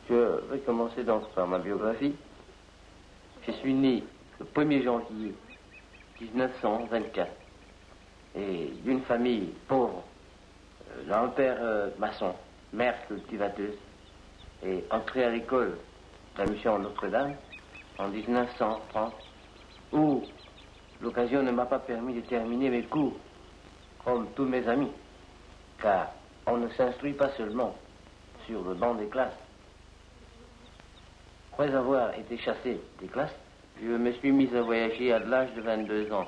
Je vais commencer donc par ma biographie. Je suis né le 1er janvier 1924 et d'une famille pauvre. Un père maçon, mère cultivateuse, et entré à l'école de la mission Notre-Dame en 1930, où l'occasion ne m'a pas permis de terminer mes cours comme tous mes amis, car on ne s'instruit pas seulement sur le banc des classes. Après avoir été chassé des classes, je me suis mis à voyager à l'âge de 22 ans,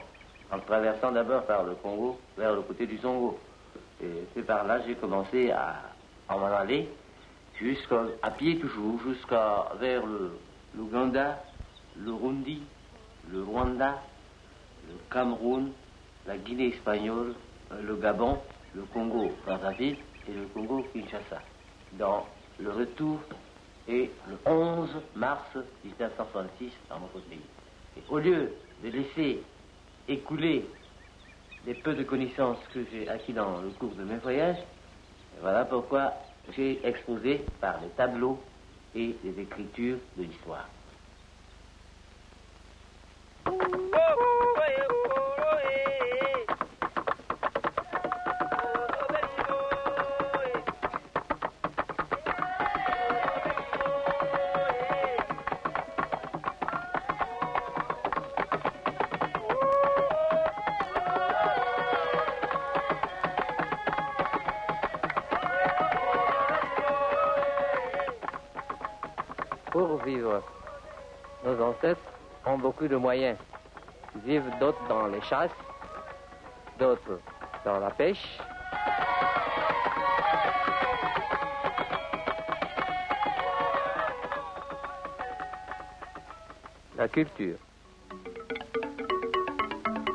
en traversant d'abord par le Congo vers le côté du Zongo. Et c'est par là que j'ai commencé à m'en aller, à pied toujours, jusqu'à vers l'Ouganda, le Burundi, le Rwanda, le Cameroun, la Guinée espagnole, le Gabon, le Congo Brazzaville et le Congo Kinshasa. Dans le retour est le 11 mars 1966 dans notre pays. Et au lieu de laisser écouler les peu de connaissances que j'ai acquis dans le cours de mes voyages, voilà pourquoi j'ai exposé par les tableaux et les écritures de l'histoire. Pour vivre, nos ancêtres ont beaucoup de moyens. Ils vivent d'autres dans les chasses, d'autres dans la pêche. La culture.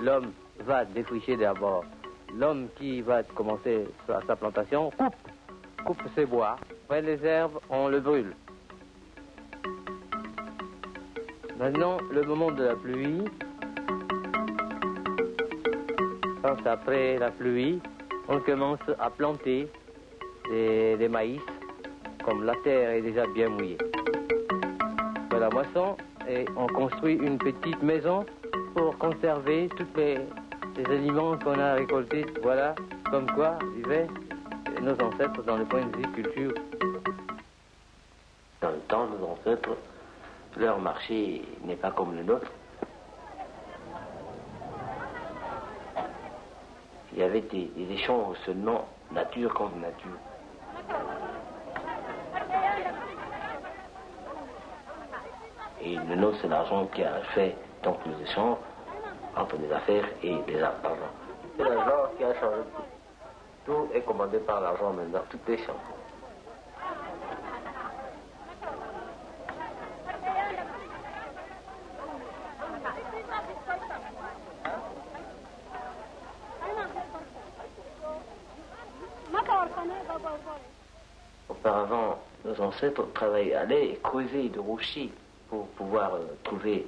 L'homme va défricher d'abord. L'homme qui va commencer sa plantation coupe ses bois. Après les herbes, on le brûle. Maintenant, le moment de la pluie. Quand après la pluie, on commence à planter des maïs, comme la terre est déjà bien mouillée. Après la moisson, et on construit une petite maison pour conserver tous les aliments qu'on a récoltés. Voilà comme quoi vivaient nos ancêtres dans le point de vue culture. Dans le temps, nos ancêtres, leur marché n'est pas comme le nôtre. Il y avait des échanges seulement nature contre nature. Et le nôtre, c'est l'argent qui a fait donc les échanges entre des affaires et des argent. C'est l'argent qui a changé tout. Tout est commandé par l'argent maintenant, tout est changé. Auparavant, nos ancêtres allaient creuser de rochers pour pouvoir trouver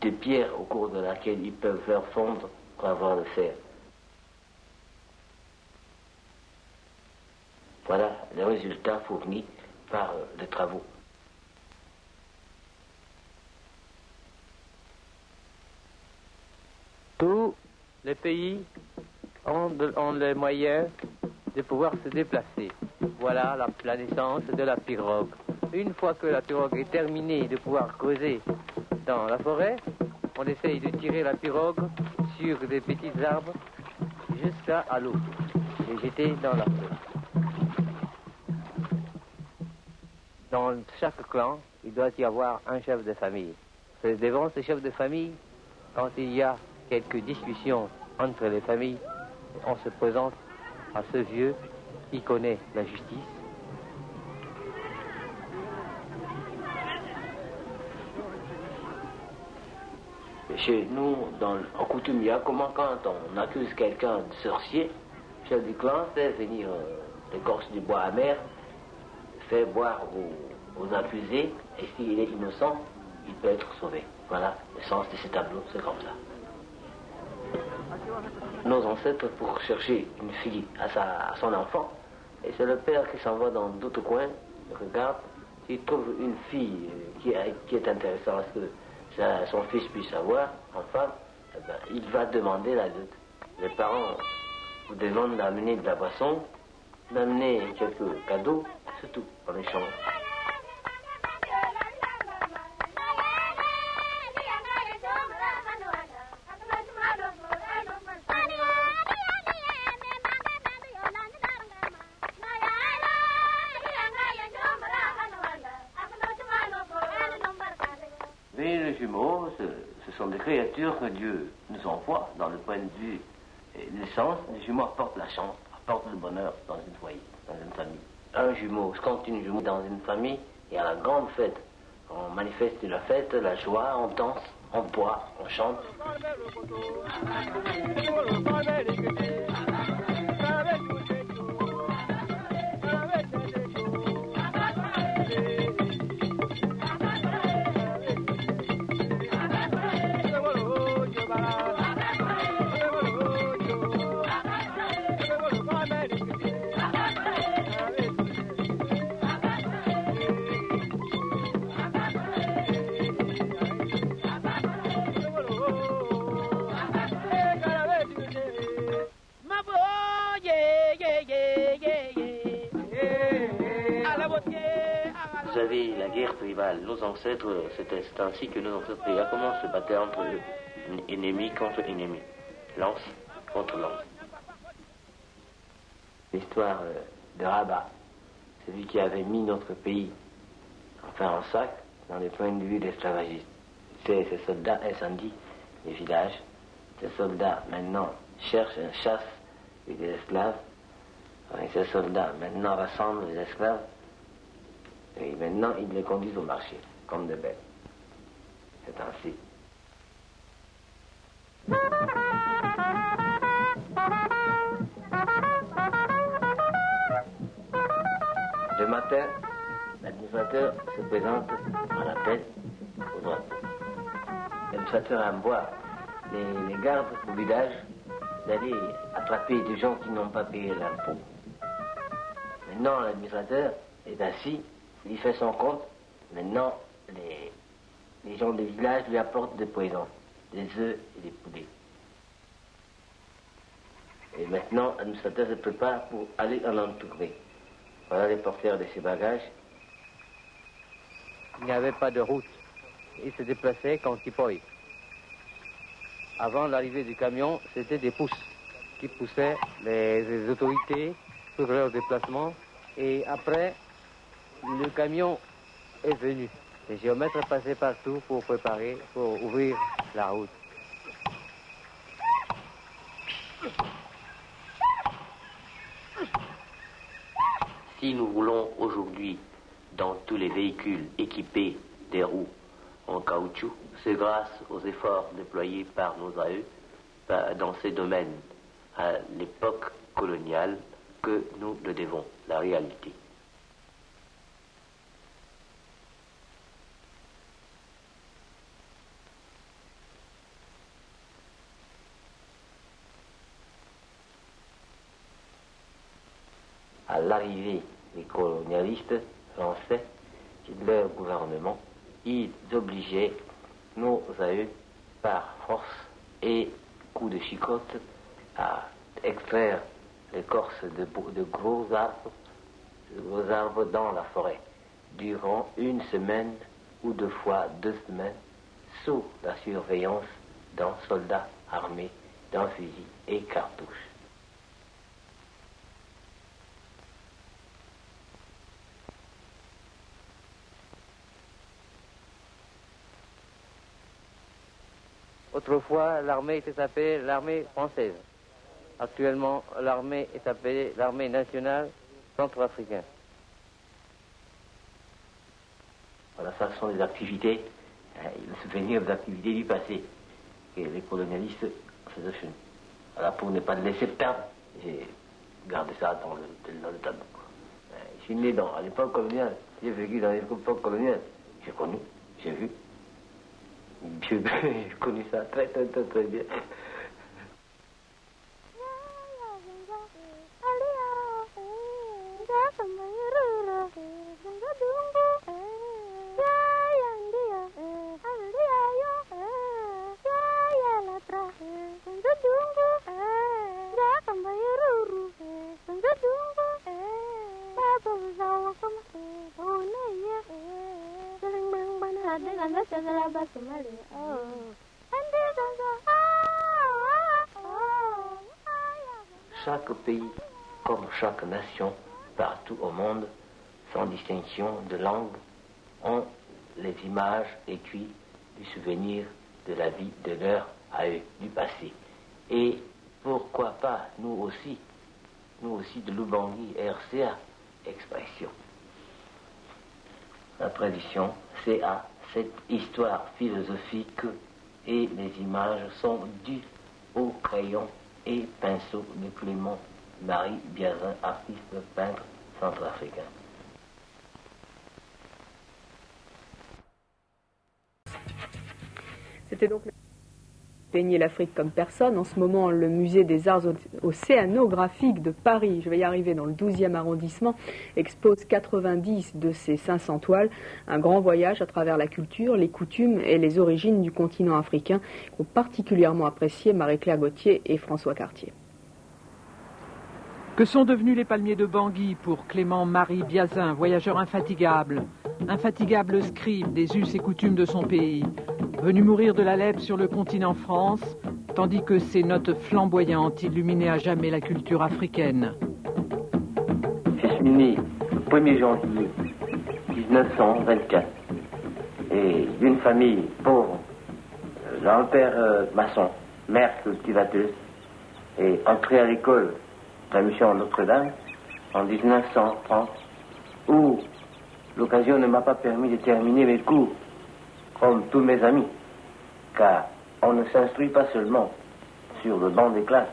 des pierres au cours de laquelle ils peuvent faire fondre pour avoir le fer. Voilà les résultats fournis par les travaux. Tous les pays ont les moyens de pouvoir se déplacer. Voilà la naissance de la pirogue. Une fois que la pirogue est terminée de pouvoir creuser dans la forêt, on essaye de tirer la pirogue sur des petits arbres jusqu'à l'eau et jeter dans la forêt. Dans chaque clan, il doit y avoir un chef de famille. C'est devant ce chef de famille, quand il y a quelques discussions entre les familles, on se présente à ce vieux qui connaît la justice. Chez nous, en coutume, il y a comment quand on accuse quelqu'un de sorcier, le chef du clan fait venir l'écorce du bois amer, fait boire aux accusés, et s'il est innocent, il peut être sauvé. Voilà le sens de ces tableaux, c'est comme ça. Nos ancêtres, pour chercher une fille à son enfant, et c'est le père qui s'en va dans d'autres coins, regarde s'il trouve une fille qui est intéressante, que son fils puisse avoir en femme, eh ben, il va demander la dot. Les parents vous demandent d'amener de la boisson, d'amener quelques cadeaux, c'est tout, en échange. Mais les jumeaux, ce sont des créatures que Dieu nous envoie dans le point de vue naissance. Les jumeaux apportent la chance, apportent le bonheur dans une foyer, dans une famille. Un jumeau, quand une jumeau dans une famille, il y a la grande fête. On manifeste la fête, la joie, on danse, on boit, on chante. Vous savez, la guerre tribale, nos ancêtres, c'était ainsi que nos ancêtres comment se battaient entre eux, ennemi contre ennemi, lance contre lance. L'histoire de Rabat, celui qui avait mis notre pays, enfin en sac, dans les points de vue d'esclavagistes. Ces soldats incendient les villages, ces soldats maintenant cherchent un chasse et des esclaves, et ces soldats maintenant rassemblent les esclaves, et maintenant ils les conduisent au marché, comme des bêtes. C'est ainsi. Le matin, l'administrateur se présente à la tête au droit. L'administrateur envoie les gardes au village d'aller attraper des gens qui n'ont pas payé l'impôt. Maintenant, l'administrateur est assis, il fait son compte. Maintenant, les gens du village lui apportent des présents, des œufs et des poulets. Et maintenant, l'administrateur se prépare pour aller en entourner. Voilà les porteurs de ses bagages. Il n'y avait pas de route. Ils se déplaçaient quand ils pouvaient. Avant l'arrivée du camion, c'était des pousses qui poussaient les autorités sur leur déplacement. Et après, le camion est venu. Les géomètres passaient partout pour préparer, pour ouvrir la route. Si nous roulons aujourd'hui dans tous les véhicules équipés des roues en caoutchouc, c'est grâce aux efforts déployés par nos aïeux dans ces domaines à l'époque coloniale que nous le devons, la réalité. À l'arrivée des colonialistes français et de leur gouvernement, ils obligeaient nos aïeux par force et coups de chicotte à extraire l'écorce de gros arbres dans la forêt durant une semaine ou 2 fois 2 semaines sous la surveillance d'un soldat armé d'un fusil et cartouche. Autrefois, l'armée était appelée l'armée française. Actuellement, l'armée est appelée l'armée nationale centrafricaine. Voilà, ça sont des activités, le souvenir des activités du passé que les colonialistes faisaient chez nous. Voilà, pour ne pas le laisser perdre, j'ai gardé ça dans le tableau. Je suis né à l'époque coloniale, j'ai vécu dans l'époque coloniale, j'ai connu, j'ai vu. J'ai connu ça très bien. Chaque pays, comme chaque nation, partout au monde, sans distinction de langue, ont les images écrites du souvenir de la vie de leur à eux, du passé. Et pourquoi pas, nous aussi de l'Ubangi RCA, expression. La tradition, c'est à cette histoire philosophique et les images sont dues au crayon et pinceau de Clément Marie Biazin, artiste peintre centrafricain. C'était donc peigner l'Afrique comme personne. En ce moment, le musée des arts océanographiques de Paris, je vais y arriver, dans le 12e arrondissement, expose 90 de ses 500 toiles. Un grand voyage à travers la culture, les coutumes et les origines du continent africain qu'ont particulièrement apprécié Marie-Claire Gauthier et François Cartier. Que sont devenus les palmiers de Bangui pour Clément-Marie Biazin, voyageur infatigable scribe des us et coutumes de son pays, venu mourir de la lèpre sur le continent France, tandis que ses notes flamboyantes illuminaient à jamais la culture africaine. Je suis né le 1er janvier 1924 et d'une famille pauvre, d'un père maçon, mère cultivateuse, et entré à l'école de la mission Notre-Dame en 1930, où l'occasion ne m'a pas permis de terminer mes cours comme tous mes amis, car on ne s'instruit pas seulement sur le banc des classes.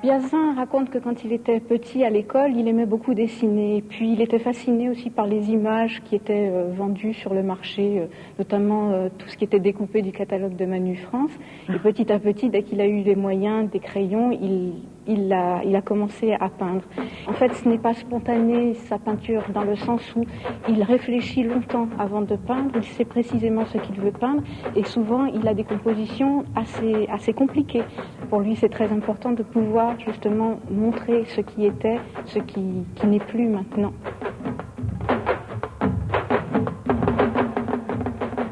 Biazin raconte que quand il était petit à l'école, il aimait beaucoup dessiner. Puis il était fasciné aussi par les images qui étaient vendues sur le marché, notamment tout ce qui était découpé du catalogue de Manu France. Et petit à petit, dès qu'il a eu les moyens, des crayons, il a commencé à peindre. En fait, ce n'est pas spontané, sa peinture, dans le sens où il réfléchit longtemps avant de peindre, il sait précisément ce qu'il veut peindre, et souvent, il a des compositions assez compliquées. Pour lui, c'est très important de pouvoir justement montrer ce qui était, ce qui n'est plus maintenant.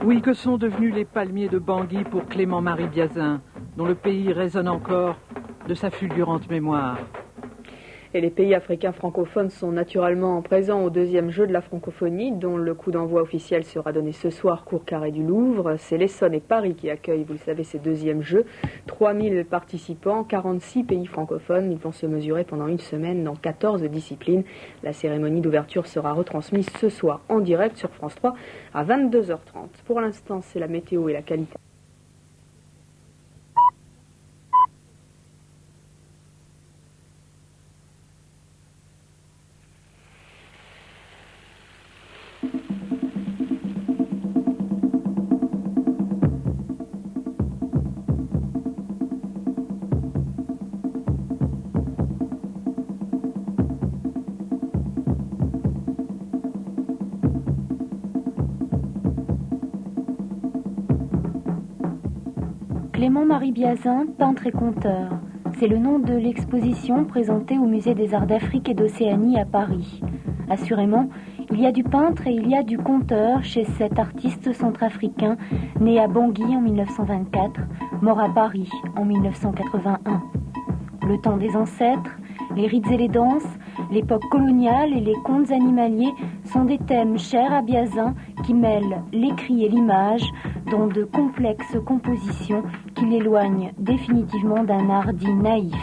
Oui, que sont devenus les palmiers de Bangui pour Clément-Marie Biazin, dont le pays résonne encore de sa fulgurante mémoire. Et les pays africains francophones sont naturellement présents au deuxième jeu de la francophonie, dont le coup d'envoi officiel sera donné ce soir, cour Carré du Louvre. C'est l'Essonne et Paris qui accueillent, vous le savez, ces deuxièmes jeux. 3000 participants, 46 pays francophones. Ils vont se mesurer pendant une semaine dans 14 disciplines. La cérémonie d'ouverture sera retransmise ce soir en direct sur France 3 à 22h30. Pour l'instant, c'est la météo et la qualité. Clément-Marie Biazin, peintre et conteur. C'est le nom de l'exposition présentée au Musée des Arts d'Afrique et d'Océanie à Paris. Assurément, il y a du peintre et il y a du conteur chez cet artiste centrafricain né à Bangui en 1924, mort à Paris en 1981. Le temps des ancêtres, les rites et les danses, l'époque coloniale et les contes animaliers sont des thèmes chers à Biazin qui mêlent l'écrit et l'image dans de complexes compositions qui l'éloignent définitivement d'un art dit naïf.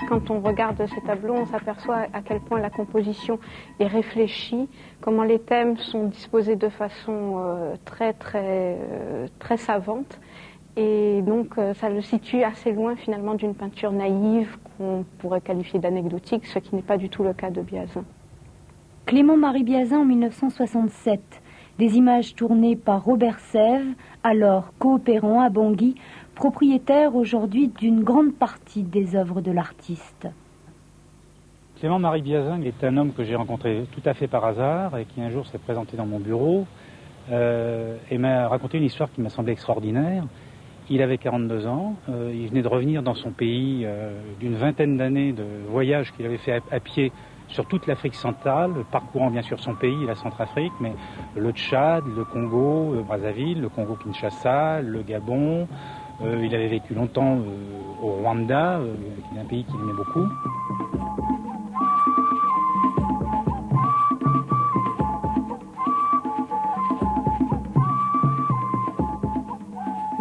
Quand on regarde ces tableaux, on s'aperçoit à quel point la composition est réfléchie, comment les thèmes sont disposés de façon très savante. Et donc ça le situe assez loin finalement d'une peinture naïve qu'on pourrait qualifier d'anecdotique, ce qui n'est pas du tout le cas de Biazin. Clément-Marie Biazin en 1967. Des images tournées par Robert Sève, alors coopérant à Bangui, propriétaire aujourd'hui d'une grande partie des œuvres de l'artiste. Clément-Marie Biazin est un homme que j'ai rencontré tout à fait par hasard et qui un jour s'est présenté dans mon bureau et m'a raconté une histoire qui m'a semblé extraordinaire. Il avait 42 ans, il venait de revenir dans son pays d'une vingtaine d'années de voyages qu'il avait fait à pied sur toute l'Afrique centrale, parcourant bien sûr son pays, la Centrafrique, mais le Tchad, le Congo, Brazzaville, le Congo-Kinshasa, le Gabon. Il avait vécu longtemps au Rwanda, qui est un pays qu'il aimait beaucoup.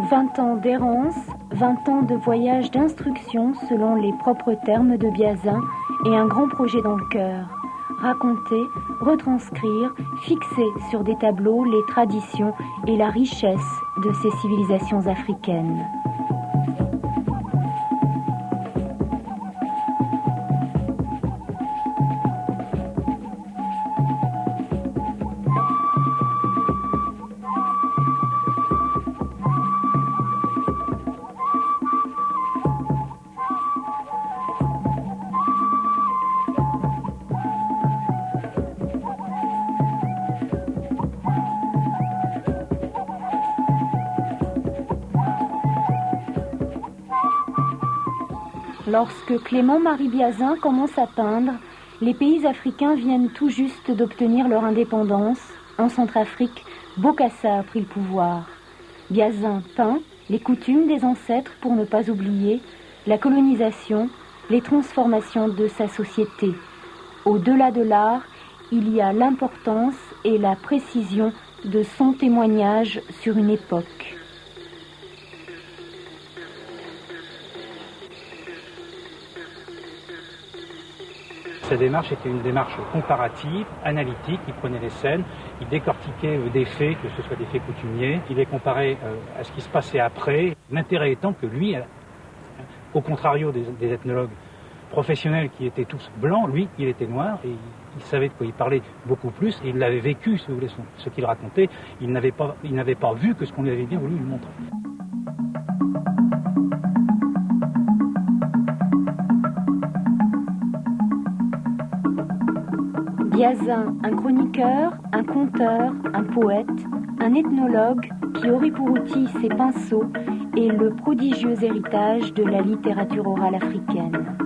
« 20 ans d'errance, 20 ans de voyage d'instruction selon les propres termes de Biazin et un grand projet dans le cœur. Raconter, retranscrire, fixer sur des tableaux les traditions et la richesse de ces civilisations africaines. Lorsque Clément-Marie Biazin commence à peindre, les pays africains viennent tout juste d'obtenir leur indépendance. En Centrafrique, Bokassa a pris le pouvoir. Biazin peint les coutumes des ancêtres pour ne pas oublier la colonisation, les transformations de sa société. Au-delà de l'art, il y a l'importance et la précision de son témoignage sur une époque. Sa démarche était une démarche comparative, analytique. Il prenait les scènes, il décortiquait des faits, que ce soit des faits coutumiers, il les comparait à ce qui se passait après. L'intérêt étant que lui, au contrario des ethnologues professionnels qui étaient tous blancs, lui, il était noir et il savait de quoi il parlait beaucoup plus et il l'avait vécu, si vous voulez, ce qu'il racontait. Il n'avait pas vu que ce qu'on lui avait bien voulu lui montrer. Biazin, un chroniqueur, un conteur, un poète, un ethnologue qui aurait pour outil ses pinceaux et le prodigieux héritage de la littérature orale africaine.